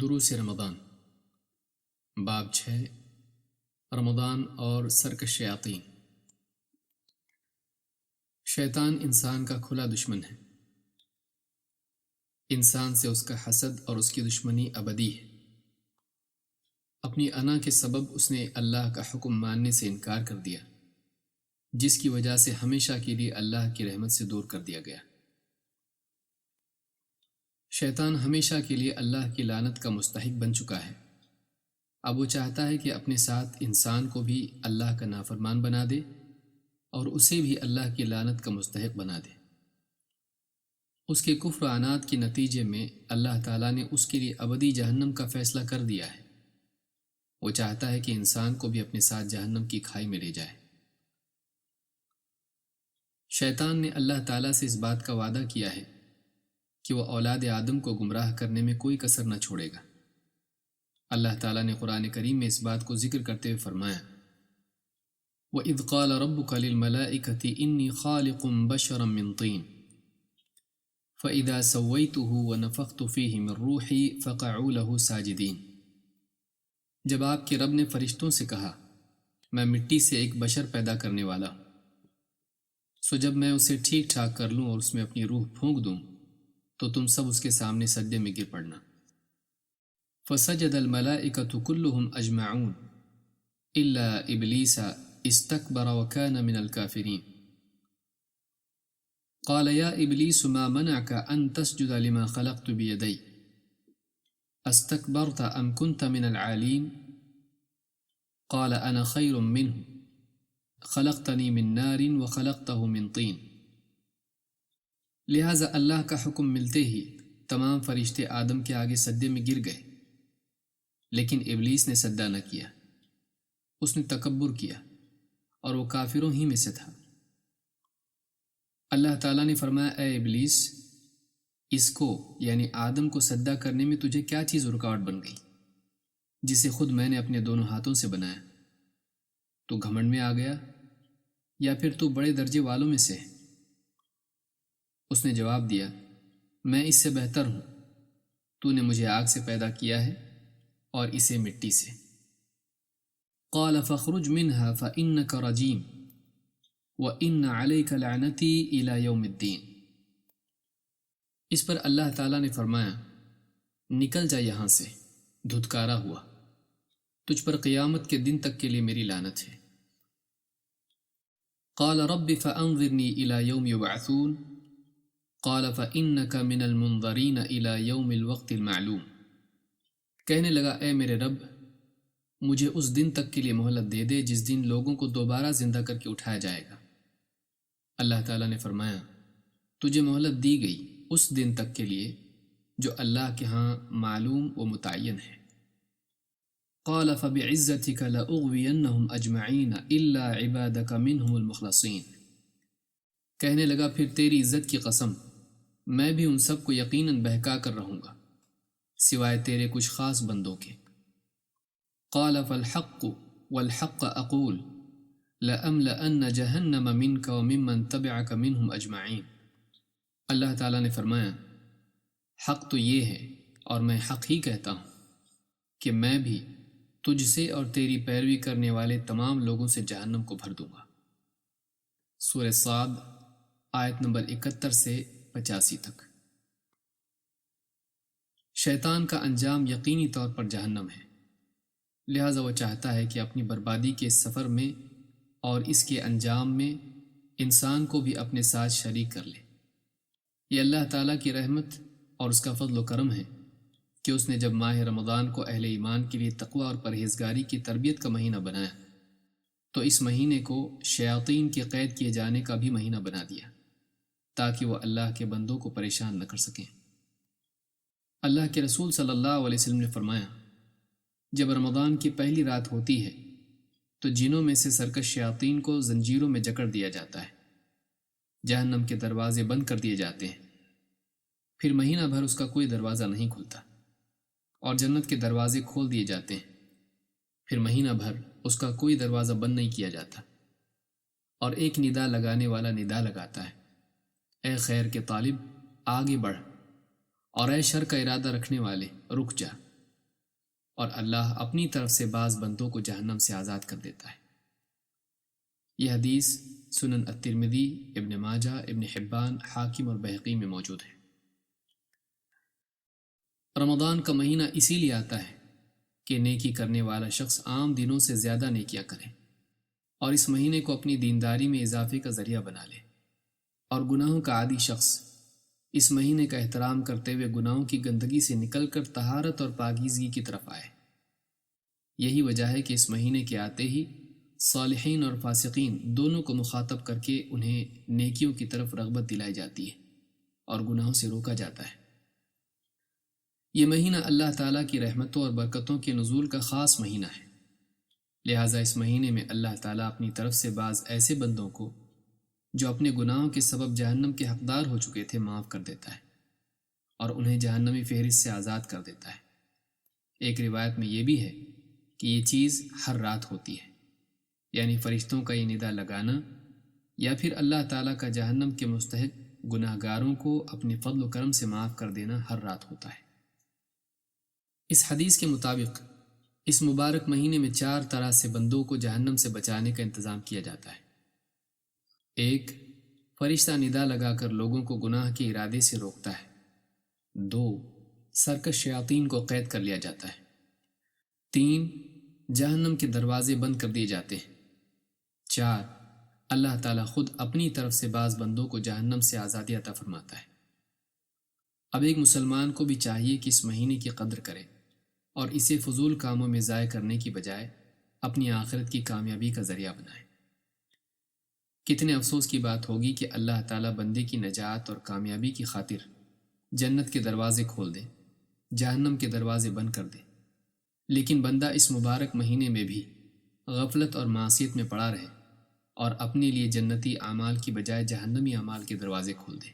دروس رمضان باب 6 رمضان اور سرکش شیاطین۔ شیطان انسان کا کھلا دشمن ہے۔ انسان سے اس کا حسد اور اس کی دشمنی ابدی ہے۔ اپنی انا کے سبب اس نے اللہ کا حکم ماننے سے انکار کر دیا، جس کی وجہ سے ہمیشہ کے لیے اللہ کی رحمت سے دور کر دیا گیا۔ شیطان ہمیشہ کے لیے اللہ کی لعنت کا مستحق بن چکا ہے۔ اب وہ چاہتا ہے کہ اپنے ساتھ انسان کو بھی اللہ کا نافرمان بنا دے اور اسے بھی اللہ کی لعنت کا مستحق بنا دے۔ اس کے کفر و عناد کے نتیجے میں اللہ تعالیٰ نے اس کے لیے ابدی جہنم کا فیصلہ کر دیا ہے۔ وہ چاہتا ہے کہ انسان کو بھی اپنے ساتھ جہنم کی کھائی میں لے جائے۔ شیطان نے اللہ تعالیٰ سے اس بات کا وعدہ کیا ہے کہ وہ اولاد آدم کو گمراہ کرنے میں کوئی کسر نہ چھوڑے گا۔ اللہ تعالیٰ نے قرآن کریم میں اس بات کو ذکر کرتے ہوئے فرمایا، وَإِذْ قَالَ رَبُّكَ لِلْمَلَائِكَةِ إِنِّي خَالِقٌ بَشَرًا مِّن طِينٍ فَإِذَا سَوَّيْتُهُ وَنَفَخْتُ فِيهِ مِن رُّوحِي فَقَعُوا لَهُ سَاجِدِينَ۔ جب آپ کے رب نے فرشتوں سے کہا، میں مٹی سے ایک بشر پیدا کرنے والا ہوں، سو جب میں اسے ٹھیک ٹھاک کر لوں اور اس میں اپنی روح پھونک دوں تو تم سب اس کے سامنے سجدے میں گر پڑنا۔ فسجد الملائکۃ کلہم اجمعون الا ابلیس استکبر وکان من الکافرین۔ قال یا ابلیس ما منعک ان تسجد لما خلقت بیدی استکبرت ام کنت من العالین؟ قال انا خیر منہ خلقتنی من نار وخلقتہ من طین۔ لہٰذا اللہ کا حکم ملتے ہی تمام فرشتے آدم کے آگے سجدے میں گر گئے، لیکن ابلیس نے سجدہ نہ کیا۔ اس نے تکبر کیا اور وہ کافروں ہی میں سے تھا۔ اللہ تعالیٰ نے فرمایا، اے ابلیس، اس کو یعنی آدم کو سجدہ کرنے میں تجھے کیا چیز رکاوٹ بن گئی جسے خود میں نے اپنے دونوں ہاتھوں سے بنایا؟ تو گھمنڈ میں آ گیا یا پھر تو بڑے درجے والوں میں سے ہے؟ اس نے جواب دیا، میں اس سے بہتر ہوں، تو نے مجھے آگ سے پیدا کیا ہے اور اسے مٹی سے۔ قال فاخرج منها فإنك رجیم وإن عليك لعنتی إلى يوم الدین۔ اس پر اللہ تعالیٰ نے فرمایا، نکل جا یہاں سے، دھتکارا ہوا، تجھ پر قیامت کے دن تک کے لیے میری لعنت ہے۔ قال رب فأنظرنی إلى يوم يبعثون قال فإنك من المنظرین إلى يوم الوقت المعلوم۔ کہنے لگا، اے میرے رب، مجھے اس دن تک کے لیے مہلت دے دے جس دن لوگوں کو دوبارہ زندہ کر کے اٹھایا جائے گا۔ اللہ تعالیٰ نے فرمایا، تجھے مہلت دی گئی اس دن تک کے لیے جو اللہ کے ہاں معلوم و متعین ہے۔ قال فبعزتك لأغوینہم اجمعین الا عبادک منہم المخلصین۔ کہنے لگا، پھر تیری عزت کی قسم، میں بھی ان سب کو یقیناً بہکا کر رہوں گا سوائے تیرے کچھ خاص بندوں کے۔ قال فالحق والحق اقول لأملأن جہنم منک وممن تبعک منہم اجمعین۔ اللہ تعالیٰ نے فرمایا، حق تو یہ ہے اور میں حق ہی کہتا ہوں کہ میں بھی تجھ سے اور تیری پیروی کرنے والے تمام لوگوں سے جہنم کو بھر دوں گا۔ سورہ صاد آیت نمبر 71 سے 85 تک۔ شیطان کا انجام یقینی طور پر جہنم ہے، لہٰذا وہ چاہتا ہے کہ اپنی بربادی کے سفر میں اور اس کے انجام میں انسان کو بھی اپنے ساتھ شریک کر لے۔ یہ اللہ تعالیٰ کی رحمت اور اس کا فضل و کرم ہے کہ اس نے جب ماہ رمضان کو اہل ایمان کے لیے تقوی اور پرہیزگاری کی تربیت کا مہینہ بنایا تو اس مہینے کو شیاطین کے قید کیے جانے کا بھی مہینہ بنا دیا تاکہ وہ اللہ کے بندوں کو پریشان نہ کر سکیں۔ اللہ کے رسول صلی اللہ علیہ وسلم نے فرمایا، جب رمضان کی پہلی رات ہوتی ہے تو جنوں میں سے سرکش شیاطین کو زنجیروں میں جکڑ دیا جاتا ہے، جہنم کے دروازے بند کر دیے جاتے ہیں، پھر مہینہ بھر اس کا کوئی دروازہ نہیں کھلتا، اور جنت کے دروازے کھول دیے جاتے ہیں، پھر مہینہ بھر اس کا کوئی دروازہ بند نہیں کیا جاتا، اور ایک ندا لگانے والا ندا لگاتا ہے، اے خیر کے طالب آگے بڑھ، اور اے شر کا ارادہ رکھنے والے رک جا۔ اور اللہ اپنی طرف سے بعض بندوں کو جہنم سے آزاد کر دیتا ہے۔ یہ حدیث سنن الترمذی، ابن ماجہ، ابن حبان، حاکم اور بہقی میں موجود ہے۔ رمضان کا مہینہ اسی لیے آتا ہے کہ نیکی کرنے والا شخص عام دنوں سے زیادہ نیکیاں کرے اور اس مہینے کو اپنی دینداری میں اضافے کا ذریعہ بنا لے، اور گناہوں کا عادی شخص اس مہینے کا احترام کرتے ہوئے گناہوں کی گندگی سے نکل کر طہارت اور پاکیزگی کی طرف آئے۔ یہی وجہ ہے کہ اس مہینے کے آتے ہی صالحین اور فاسقین دونوں کو مخاطب کر کے انہیں نیکیوں کی طرف رغبت دلائی جاتی ہے اور گناہوں سے روکا جاتا ہے۔ یہ مہینہ اللہ تعالیٰ کی رحمتوں اور برکتوں کے نزول کا خاص مہینہ ہے، لہٰذا اس مہینے میں اللہ تعالیٰ اپنی طرف سے بعض ایسے بندوں کو جو اپنے گناہوں کے سبب جہنم کے حقدار ہو چکے تھے معاف کر دیتا ہے اور انہیں جہنمی فہرست سے آزاد کر دیتا ہے۔ ایک روایت میں یہ بھی ہے کہ یہ چیز ہر رات ہوتی ہے، یعنی فرشتوں کا یہ ندا لگانا یا پھر اللہ تعالیٰ کا جہنم کے مستحق گناہ گاروں کو اپنے فضل و کرم سے معاف کر دینا ہر رات ہوتا ہے۔ اس حدیث کے مطابق اس مبارک مہینے میں 4 طرح سے بندوں کو جہنم سے بچانے کا انتظام کیا جاتا ہے۔ 1، فرشتہ ندا لگا کر لوگوں کو گناہ کے ارادے سے روکتا ہے۔ 2، سرکش شیاطین کو قید کر لیا جاتا ہے۔ 3، جہنم کے دروازے بند کر دیے جاتے ہیں۔ 4، اللہ تعالیٰ خود اپنی طرف سے بعض بندوں کو جہنم سے آزادی عطا فرماتا ہے۔ اب ایک مسلمان کو بھی چاہیے کہ اس مہینے کی قدر کرے اور اسے فضول کاموں میں ضائع کرنے کی بجائے اپنی آخرت کی کامیابی کا ذریعہ بنائے۔ کتنے افسوس کی بات ہوگی کہ اللہ تعالیٰ بندے کی نجات اور کامیابی کی خاطر جنت کے دروازے کھول دے، جہنم کے دروازے بند کر دے، لیکن بندہ اس مبارک مہینے میں بھی غفلت اور معصیت میں پڑا رہے اور اپنے لیے جنتی اعمال کی بجائے جہنمی اعمال کے دروازے کھول دے۔